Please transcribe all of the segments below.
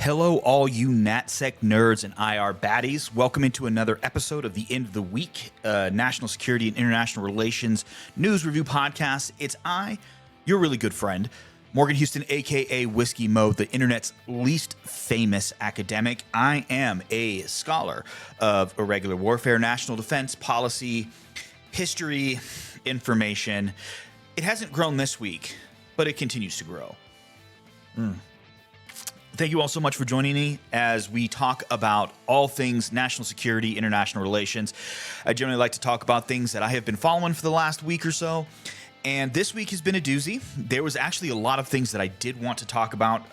Hello, all you NatSec nerds and IR baddies. Welcome into another episode of the End of the Week National Security and International Relations News Review Podcast. It's I, your really good friend, Morgan Houston, aka Whiskey Mo, the internet's least famous academic. I am a scholar of irregular warfare, national defense, policy, history, information. It hasn't grown this week, but it continues to grow. Thank you all so much for joining me as we talk about all things national security, international relations. I generally like to talk about things that I have been following for the last week or so. And this week has been a doozy. There was actually a lot of things that I did want to talk about.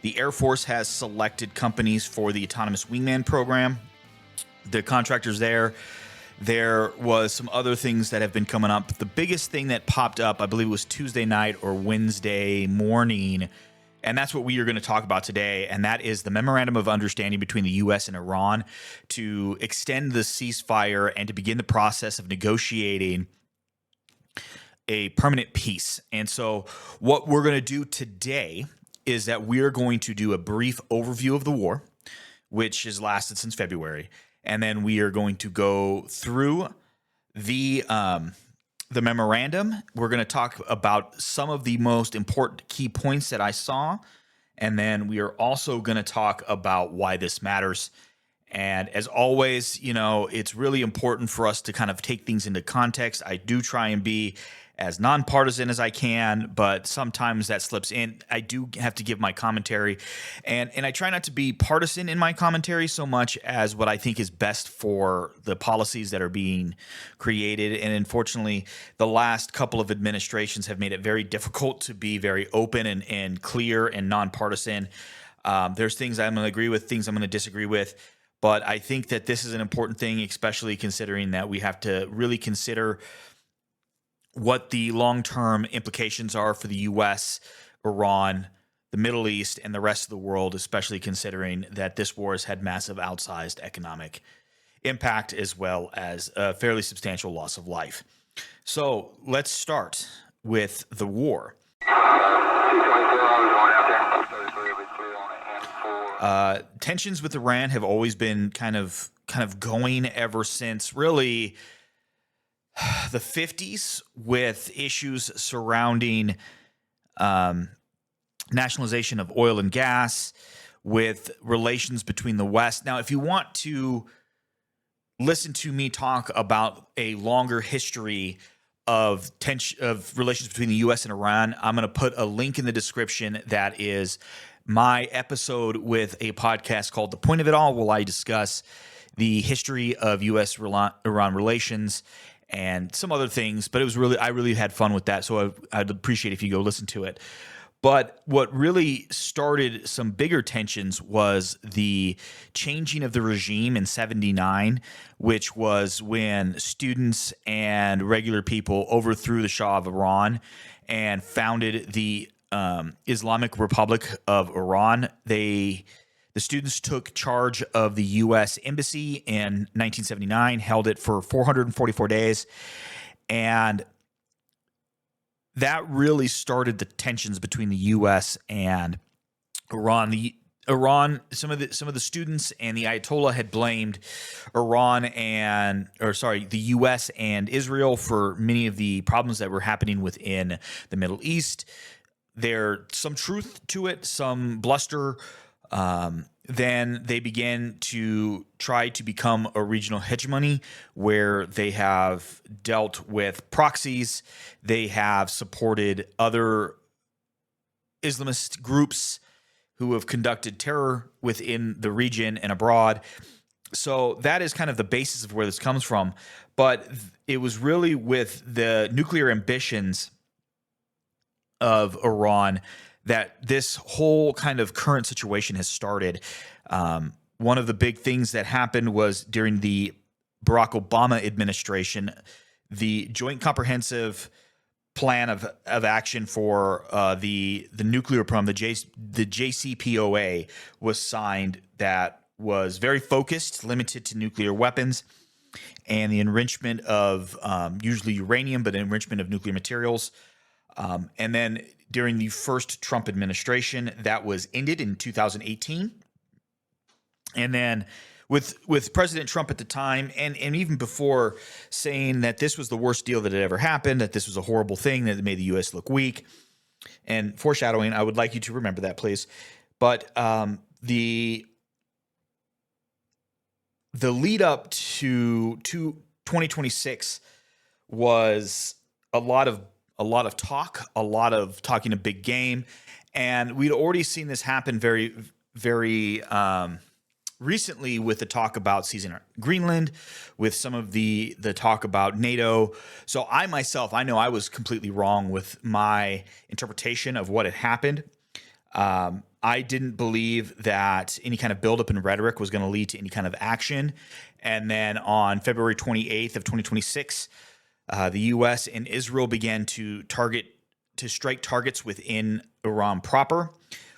The Air Force has selected companies for the Autonomous Wingman program. The contractors there. There was some other things that have been coming up. The biggest thing that popped up, I believe it was Tuesday night or Wednesday morning, and that's what we are going to talk about today, and that is the memorandum of understanding between the U.S. and Iran to extend the ceasefire and to begin the process of negotiating a permanent peace. And so what we're going to do today is that we're going to do a brief overview of the war, which has lasted since February, and then we are going to go through the memorandum. We're going to talk about some of the most important key points that I saw. And then we are also going to talk about why this matters. And as always, you know, it's really important for us to kind of take things into context. I do try and be as nonpartisan as I can, but sometimes that slips in. I do have to give my commentary, and I try not to be partisan in my commentary so much as what I think is best for the policies that are being created. And unfortunately, the last couple of administrations have made it very difficult to be very open and clear and nonpartisan. There's things I'm going to agree with, things I'm going to disagree with. But I think that this is an important thing, especially considering that we have to really consider what the long-term implications are for the U.S., Iran, the Middle East, and the rest of the world, especially considering that this war has had massive outsized economic impact as well as a fairly substantial loss of life. So let's start with the war. Tensions with Iran have always been kind of going ever since really the 50s, with issues surrounding nationalization of oil and gas, with relations between the West. Now, if you want to listen to me talk about a longer history of relations between the U.S. and Iran, I'm going to put a link in the description that is my episode with a podcast called The Point of It All, where I discuss the history of U.S.-Iran relations and some other things, but I really had fun with that, so I'd appreciate if you go listen to it. But what really started some bigger tensions was the changing of the regime in '79, which was when students and regular people overthrew the Shah of Iran and founded the Islamic Republic of Iran. The students took charge of the U.S. Embassy in 1979, held it for 444 days, and that really started the tensions between the U.S. and Iran. Some of the students and the Ayatollah had blamed the U.S. and Israel for many of the problems that were happening within the Middle East. There's some truth to it, some bluster. Then they began to try to become a regional hegemony where they have dealt with proxies. They have supported other Islamist groups who have conducted terror within the region and abroad. So that is kind of the basis of where this comes from. But it was really with the nuclear ambitions of Iran that this whole kind of current situation has started. One of the big things that happened was during the Barack Obama administration, the Joint Comprehensive Plan of Action for the nuclear program, the JCPOA, was signed. That was very focused, limited to nuclear weapons and the enrichment of usually uranium, but enrichment of nuclear materials. And then during the first Trump administration that was ended in 2018. And then with President Trump at the time, and even before, saying that this was the worst deal that had ever happened, that this was a horrible thing, that it made the U.S. look weak, and foreshadowing, I would like you to remember that, please. But the lead up to 2026 was a lot of talk, a lot of talking a big game, and we'd already seen this happen very, very recently with the talk about seizing Greenland, with some of the talk about NATO. So I myself, I know I was completely wrong with my interpretation of what had happened. I didn't believe that any kind of buildup in rhetoric was going to lead to any kind of action. And then on February 28th of 2026, the U.S. and Israel began to strike targets within Iran proper,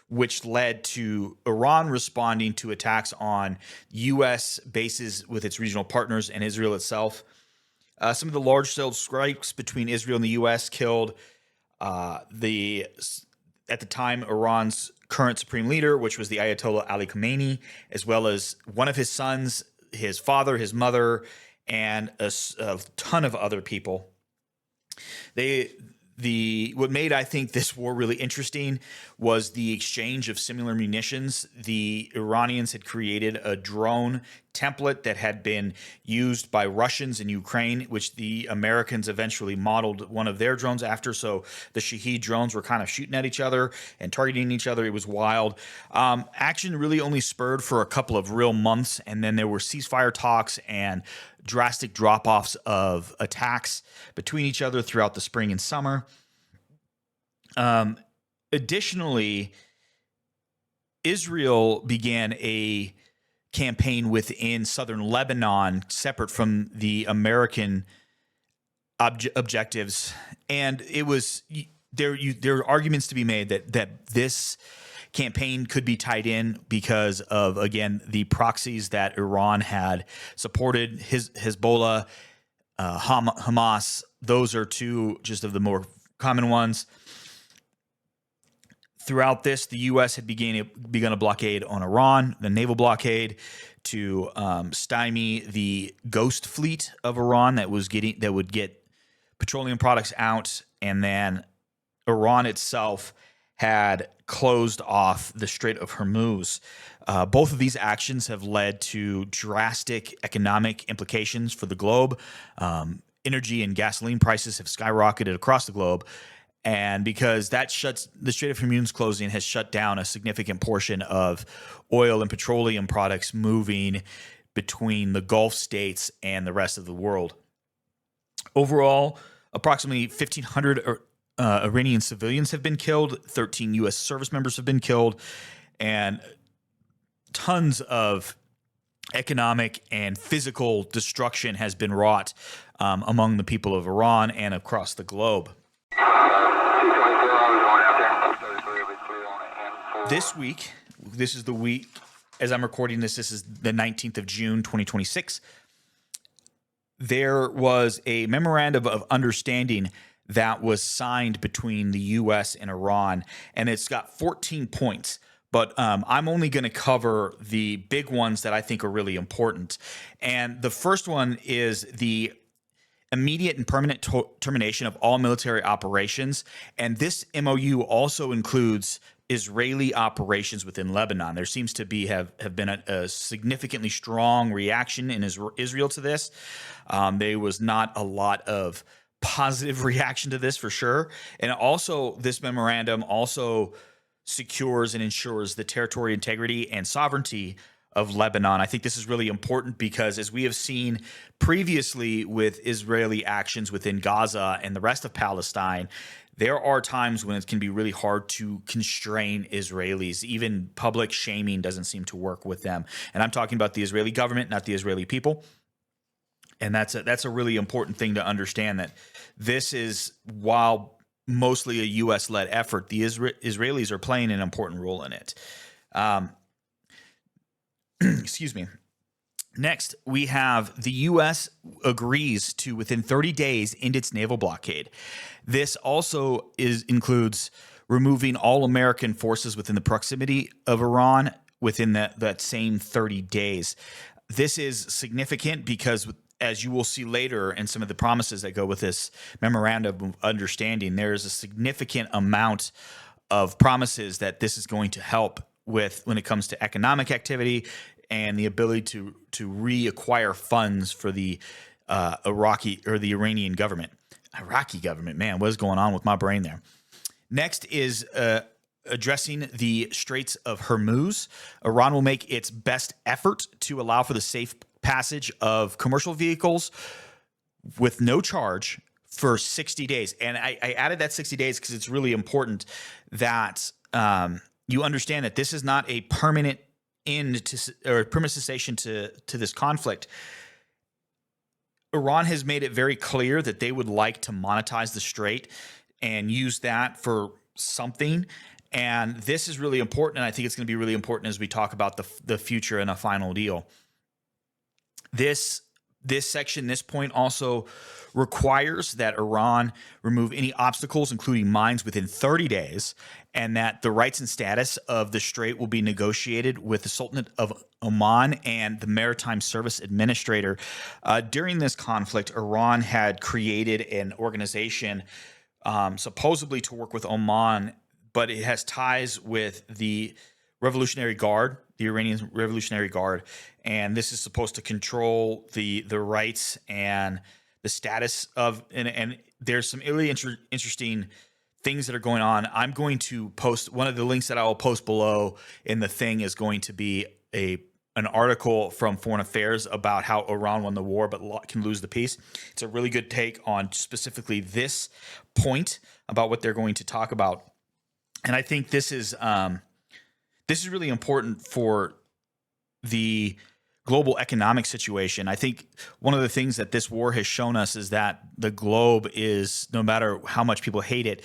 which led to Iran responding to attacks on U.S. bases with its regional partners and Israel itself. Some of the large-scale strikes between Israel and the U.S. killed at the time, Iran's current supreme leader, which was the Ayatollah Ali Khamenei, as well as one of his sons, his father, his mother, and a ton of other people. What made, I think, this war really interesting was the exchange of similar munitions. The Iranians had created a drone template that had been used by Russians in Ukraine, which the Americans eventually modeled one of their drones after. So the Shahed drones were kind of shooting at each other and targeting each other. It was wild. Action really only spurred for a couple of real months, and then there were ceasefire talks and drastic drop-offs of attacks between each other throughout the spring and summer. Additionally, Israel began a campaign within southern Lebanon, separate from the American objectives, and it was there are arguments to be made that this campaign could be tied in because of, again, the proxies that Iran had supported, Hezbollah, Hamas. Those are two just of the more common ones. Throughout this, the U.S. had begun a blockade on Iran, the naval blockade, to stymie the ghost fleet of Iran that would get petroleum products out, and then Iran itself had closed off the Strait of Hormuz. Both of these actions have led to drastic economic implications for the globe. Energy and gasoline prices have skyrocketed across the globe. And because the Strait of Hormuz closing has shut down a significant portion of oil and petroleum products moving between the Gulf states and the rest of the world. Overall, approximately 1,500 Iranian civilians have been killed, 13 U.S. service members have been killed, and tons of economic and physical destruction has been wrought among the people of Iran and across the globe. This week, this is the week, as I'm recording this is the 19th of June, 2026. There was a memorandum of understanding that was signed between the U.S. and Iran, and it's got 14 points. But I'm only going to cover the big ones that I think are really important. And the first one is the immediate and permanent termination of all military operations. And this MOU also includes Israeli operations within Lebanon. There seems to have been a significantly strong reaction in Israel to this. There was not a lot of positive reaction to this for sure. And also, this memorandum also secures and ensures the territorial integrity and sovereignty of Lebanon. I think this is really important because, as we have seen previously with Israeli actions within Gaza and the rest of Palestine, there are times when it can be really hard to constrain Israelis. Even public shaming doesn't seem to work with them. And I'm talking about the Israeli government, not the Israeli people. And that's a really important thing to understand, that this is, while mostly a U.S.-led effort, the Israelis are playing an important role in it. Excuse me. Next, we have the U.S. agrees to, within 30 days, end its naval blockade. This also includes removing all American forces within the proximity of Iran within that same 30 days. This is significant because, as you will see later in some of the promises that go with this memorandum of understanding, there is a significant amount of promises that this is going to help with when it comes to economic activity and the ability to reacquire funds for the Iraqi or the Iranian government. Iraqi government, man, what is going on with my brain there? Next is addressing the Straits of Hormuz. Iran will make its best effort to allow for the safe passage of commercial vehicles with no charge for 60 days. And I added that 60 days because it's really important that you understand that this is not a permanent end to, or permanent cessation to this conflict. Iran has made it very clear that they would like to monetize the strait and use that for something. And this is really important, and I think it's going to be really important as we talk about the future and a final deal. This section, this point also requires that Iran remove any obstacles, including mines, within 30 days, and that the rights and status of the strait will be negotiated with the Sultanate of Oman and the Maritime Service Administrator. During this conflict, Iran had created an organization supposedly to work with Oman, but it has ties with the Revolutionary Guard, the Iranian Revolutionary Guard, and this is supposed to control the rights and the status of, and there's some really interesting things that are going on. I'm going to post one of the links that I will post below in the thing is going to be an article from Foreign Affairs about how Iran won the war but can lose the peace. It's a really good take on specifically this point about what they're going to talk about. And I think this is really important for the global economic situation. I think one of the things that this war has shown us is that the globe is, no matter how much people hate it,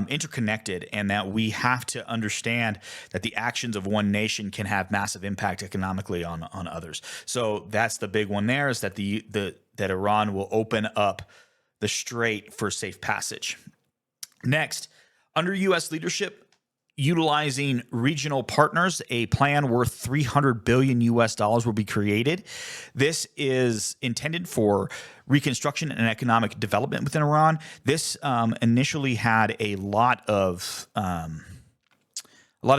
interconnected, and that we have to understand that the actions of one nation can have massive impact economically on others. So that's the big one there, is that that Iran will open up the strait for safe passage. Next, under U.S. leadership, utilizing regional partners, a plan worth $300 billion will be created. This is intended for reconstruction and economic development within Iran. This initially had a lot of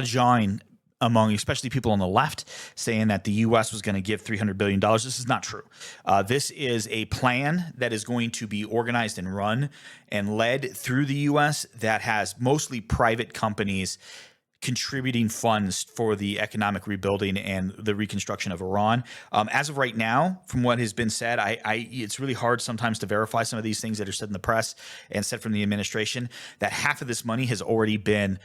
jawing among especially people on the left, saying that the U.S. was going to give $300 billion. This is not true. This is a plan that is going to be organized and run and led through the U.S. that has mostly private companies contributing funds for the economic rebuilding and the reconstruction of Iran. As of right now, from what has been said, it's really hard sometimes to verify some of these things that are said in the press and said from the administration, that half of this money has already been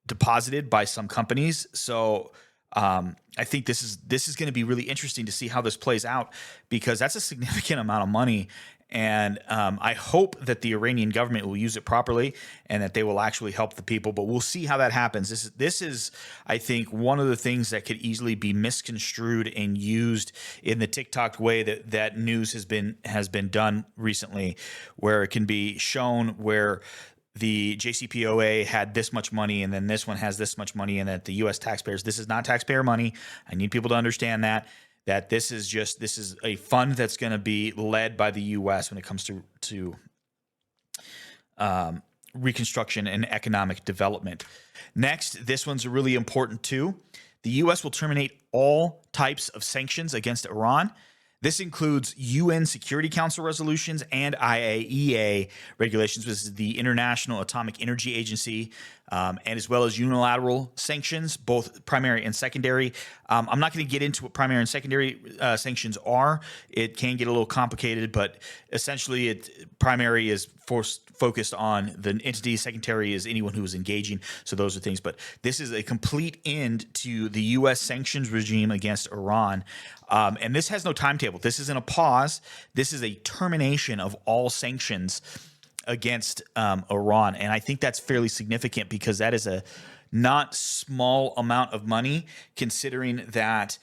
deposited by some companies. So I think this is going to be really interesting to see how this plays out, because that's a significant amount of money. And I hope that the Iranian government will use it properly and that they will actually help the people. But we'll see how that happens. This is, I think, one of the things that could easily be misconstrued and used in the TikTok way that news has been done recently, where it can be shown where the JCPOA had this much money and then this one has this much money, and that the U.S. taxpayers, this is not taxpayer money. I need people to understand that this is a fund that's going to be led by the U.S. when it comes to reconstruction and economic development. Next, this one's really important too. The U.S. will terminate all types of sanctions against Iran. This includes UN Security Council resolutions and IAEA regulations, which is the International Atomic Energy Agency, and as well as unilateral sanctions, both primary and secondary. I'm not going to get into what primary and secondary sanctions are. It can get a little complicated, but essentially primary is focused on the entity. Secondary is anyone who is engaging. So those are things. But this is a complete end to the U.S. sanctions regime against Iran. And this has no timetable. This isn't a pause. This is a termination of all sanctions against Iran. And I think that's fairly significant, because that is a not small amount of money, considering that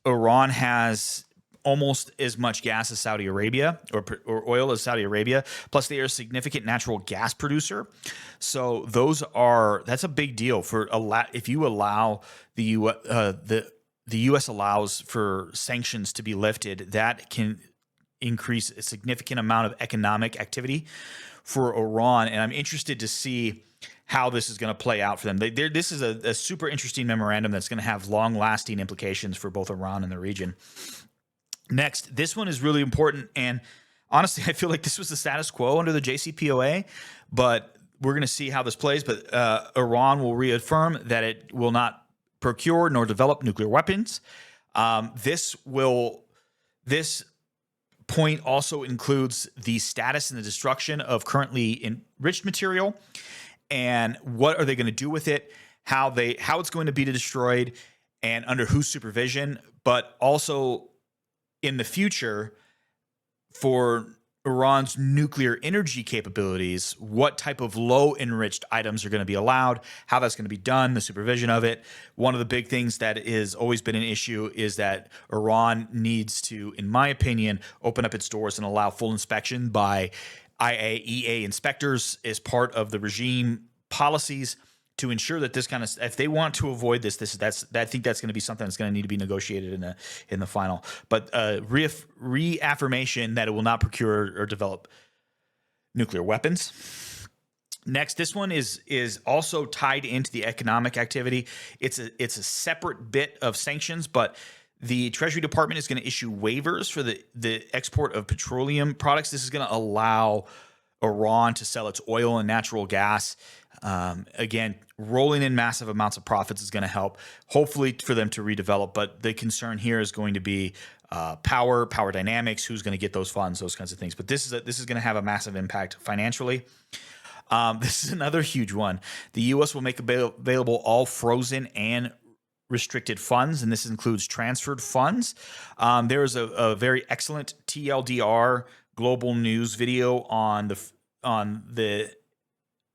Iran has almost as much gas as Saudi Arabia or oil as Saudi Arabia. Plus, they are a significant natural gas producer. So that's a big deal for if you allow the U.S. allows for sanctions to be lifted, that can increase a significant amount of economic activity for Iran. And I'm interested to see how this is going to play out for them. This is a super interesting memorandum that's going to have long-lasting implications for both Iran and the region. Next, this one is really important. And honestly, I feel like this was the status quo under the JCPOA, but we're going to see how this plays. But Iran will reaffirm that it will not procure nor develop nuclear weapons. This point also includes the status and the destruction of currently enriched material, and what are they going to do with it, how it's going to be destroyed, and under whose supervision. But also in the future, for Iran's nuclear energy capabilities, what type of low enriched items are going to be allowed, how that's going to be done, the supervision of it. One of the big things that has always been an issue is that Iran needs to, in my opinion, open up its doors and allow full inspection by IAEA inspectors as part of the regime policies to ensure that this kind of, if they want to avoid this, I think that's going to be something that's going to need to be negotiated in the final. But reaffirmation that it will not procure or develop nuclear weapons. Next, this one is also tied into the economic activity. It's a separate bit of sanctions, but the Treasury Department is going to issue waivers for the export of petroleum products. This is going to allow Iran to sell its oil and natural gas. Again, rolling in massive amounts of profits is going to help, hopefully, for them to redevelop. But the concern here is going to be power dynamics, who's going to get those funds, those kinds of things. But this is going to have a massive impact financially. This is another huge one. The U.S. will make available all frozen and restricted funds, and this includes transferred funds. There is a very excellent TLDR global news video on the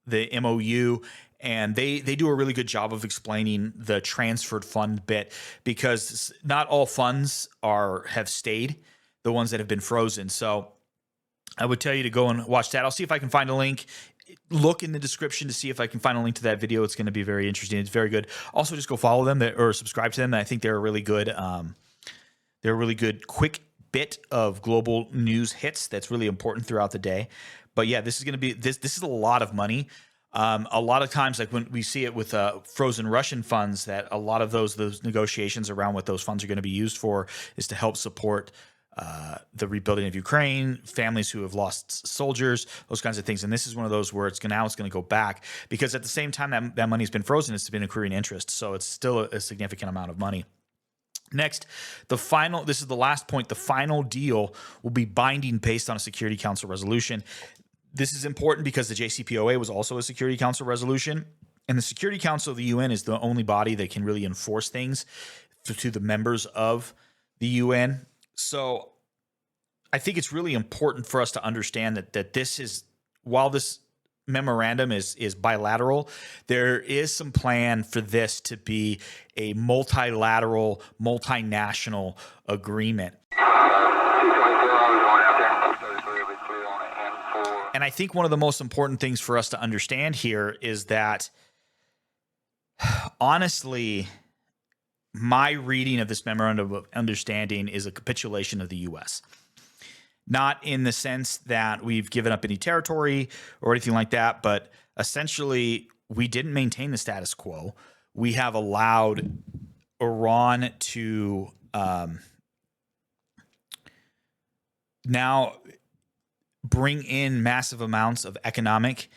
MOU, and they do a really good job of explaining the transferred fund bit, because not all funds have stayed, the ones that have been frozen. So I would tell you to go and watch that. I'll see if I can find a link. Look in the description to see if I can find a link to that video. It's going to be very interesting. It's very good. Also, just go follow them or subscribe to them. I think they're a really good quick bit of global news hits that's really important throughout the day. But yeah, this is going to be this is a lot of money. A lot of times, like when we see it with frozen Russian funds, that a lot of those negotiations around what those funds are going to be used for is to help support the rebuilding of Ukraine, families who have lost soldiers, those kinds of things. And this is one of those where it's going to go back, because at the same time that money's been frozen, it's been accruing interest. So it's still a significant amount of money. Next, this is the last point. The final deal will be binding based on a Security Council resolution. This is important because the JCPOA was also a Security Council resolution, and the Security Council of the UN is the only body that can really enforce things to the members of the UN. So I think it's really important for us to understand that this is, while this memorandum is bilateral, there is some plan for this to be a multilateral, multinational agreement. And I think one of the most important things for us to understand here is that, honestly, my reading of this memorandum of understanding is a capitulation of the U.S. Not in the sense that we've given up any territory or anything like that, but essentially we didn't maintain the status quo. We have allowed Iran to now bring in massive amounts of economic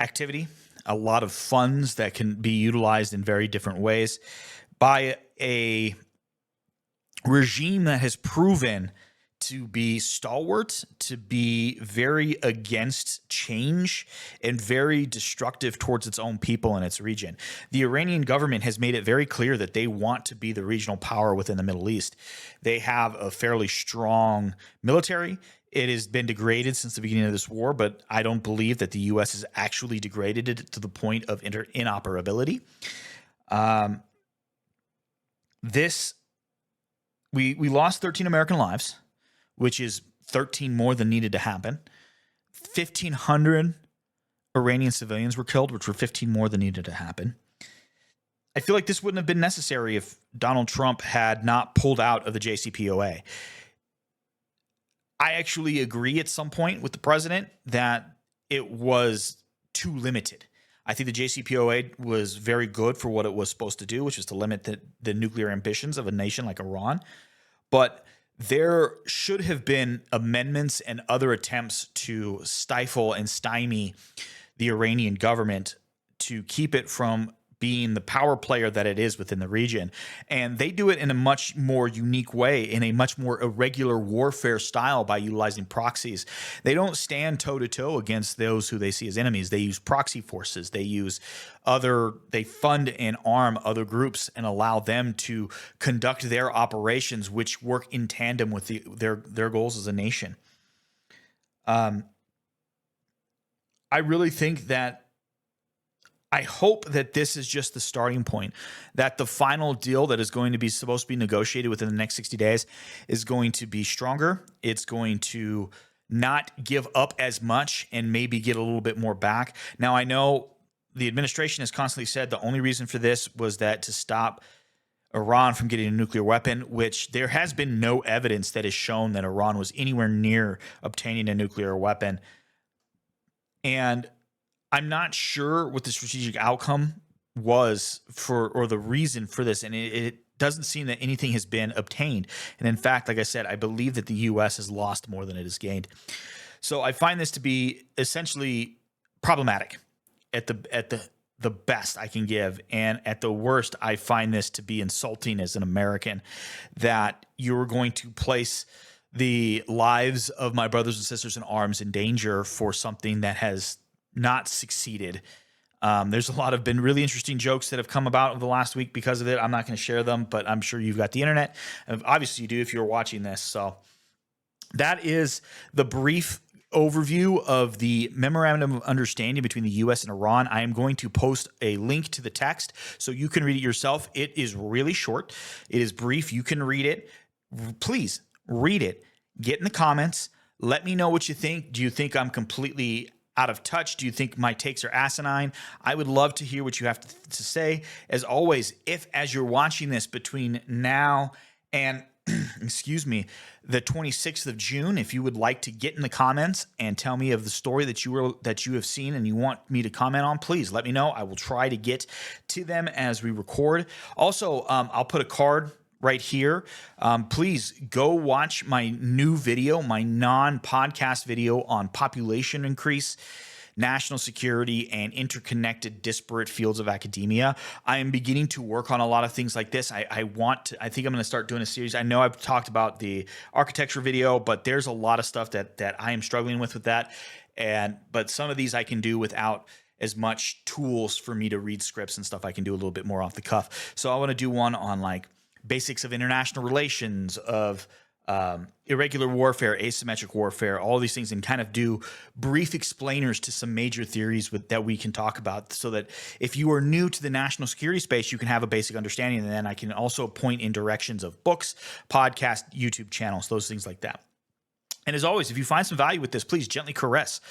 activity, a lot of funds that can be utilized in very different ways by a regime that has proven to be stalwart, to be very against change, and very destructive towards its own people and its region. The Iranian government has made it very clear that they want to be the regional power within the Middle East. They have a fairly strong military. It has been degraded since the beginning of this war, but I don't believe that the U.S. has actually degraded it to the point of inoperability. This we lost 13 American lives, which is 13 more than needed to happen. 1,500 Iranian civilians were killed, which were 15 more than needed to happen. I feel like this wouldn't have been necessary if Donald Trump had not pulled out of the JCPOA. I actually agree at some point with the president that it was too limited. I think the JCPOA was very good for what it was supposed to do, which is to limit the nuclear ambitions of a nation like Iran. But there should have been amendments and other attempts to stifle and stymie the Iranian government to keep it from being the power player that it is within the region. And they do it in a much more unique way, in a much more irregular warfare style by utilizing proxies. They don't stand toe-to-toe against those who they see as enemies. They use proxy forces. They fund and arm other groups and allow them to conduct their operations, which work in tandem with their goals as a nation. I really think that I hope that this is just the starting point, that the final deal that is supposed to be negotiated within the next 60 days is going to be stronger. It's going to not give up as much and maybe get a little bit more back. Now, I know the administration has constantly said the only reason for this was that to stop Iran from getting a nuclear weapon, which there has been no evidence that has shown that Iran was anywhere near obtaining a nuclear weapon. And I'm not sure what the strategic outcome was or the reason for this. And it doesn't seem that anything has been obtained. And in fact, like I said, I believe that the U.S. has lost more than it has gained. So I find this to be essentially problematic at the best I can give. And at the worst, I find this to be insulting as an American, that you're going to place the lives of my brothers and sisters in arms in danger for something that has not succeeded. There's been really interesting jokes that have come about over the last week because of it. I'm not going to share them, but I'm sure you've got the internet. Obviously you do if you're watching this. So that is the brief overview of the memorandum of understanding between the U.S. and Iran. I am going to post a link to the text so you can read it yourself. It is really short. It is brief. You can read it. Please read it. Get in the comments. Let me know what you think. Do you think I'm completely out of touch? Do you think my takes are asinine? I would love to hear what you have to say. As always, if as you're watching this between now and excuse me, the 26th of June, if you would like to get in the comments and tell me of the story that you have seen and you want me to comment on, please let me know. I will try to get to them as we record. Also, I'll put a card right here. Please go watch my new video, my non-podcast video on population increase, national security, and interconnected disparate fields of academia. I am beginning to work on a lot of things like this. I think I'm going to start doing a series. I know I've talked about the architecture video, but there's a lot of stuff that I am struggling with that. But some of these I can do without as much tools for me to read scripts and stuff. I can do a little bit more off the cuff. So I want to do one on like basics of international relations, of irregular warfare, asymmetric warfare, all these things, and kind of do brief explainers to some major theories that we can talk about, so that if you are new to the national security space, you can have a basic understanding. And then I can also point in directions of books, podcasts, YouTube channels, those things like that. And as always, if you find some value with this, please gently caress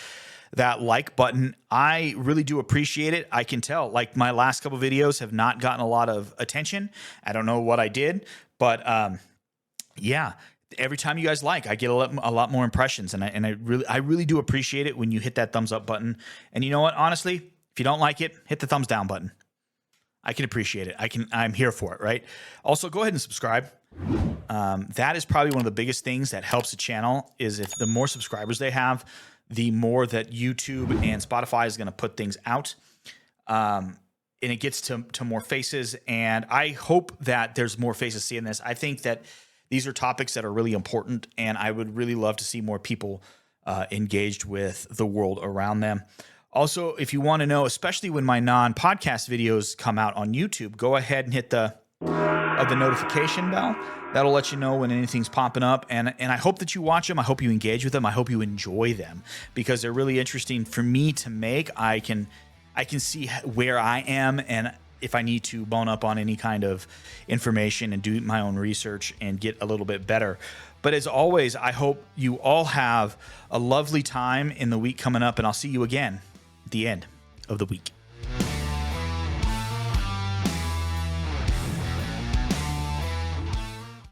that like button. I really do appreciate it. I can tell, like, my last couple videos have not gotten a lot of attention. I don't know what I did, but yeah, every time you guys like, I get a lot more impressions, and I really do appreciate it when you hit that thumbs up button. And you know what? Honestly, if you don't like it, hit the thumbs down button. I can appreciate it. I'm here for it, right? Also, go ahead and subscribe. That is probably one of the biggest things that helps the channel, is if the more subscribers they have, the more that YouTube and Spotify is going to put things out. And it gets to more faces. And I hope that there's more faces seeing this. I think that these are topics that are really important, and I would really love to see more people engaged with the world around them. Also, if you want to know, especially when my non-podcast videos come out on YouTube, go ahead and hit the notification bell. That'll let you know when anything's popping up. And I hope that you watch them. I hope you engage with them. I hope you enjoy them, because they're really interesting for me to make. I can see where I am, and if I need to bone up on any kind of information and do my own research and get a little bit better. But as always, I hope you all have a lovely time in the week coming up, and I'll see you again at the end of the week.